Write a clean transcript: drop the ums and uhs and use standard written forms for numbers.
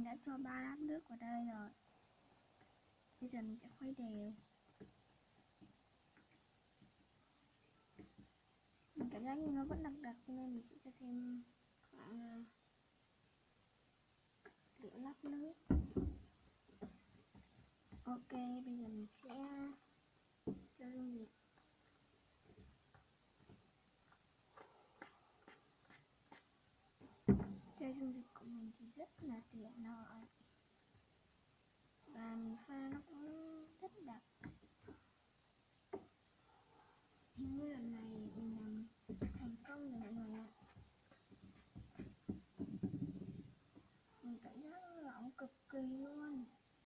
đã cho 3 lát nước vào đây rồi. Bây giờ mình sẽ khuấy đều. Mình cảm giác như nó vẫn đặc đặc nên mình sẽ cho thêm khoảng nửa lát nước. Ok, bây giờ mình sẽ cho dung dịch. Chai dung dịch của mình thì rất là tiện lợi và mình pha nó cũng rất đặc.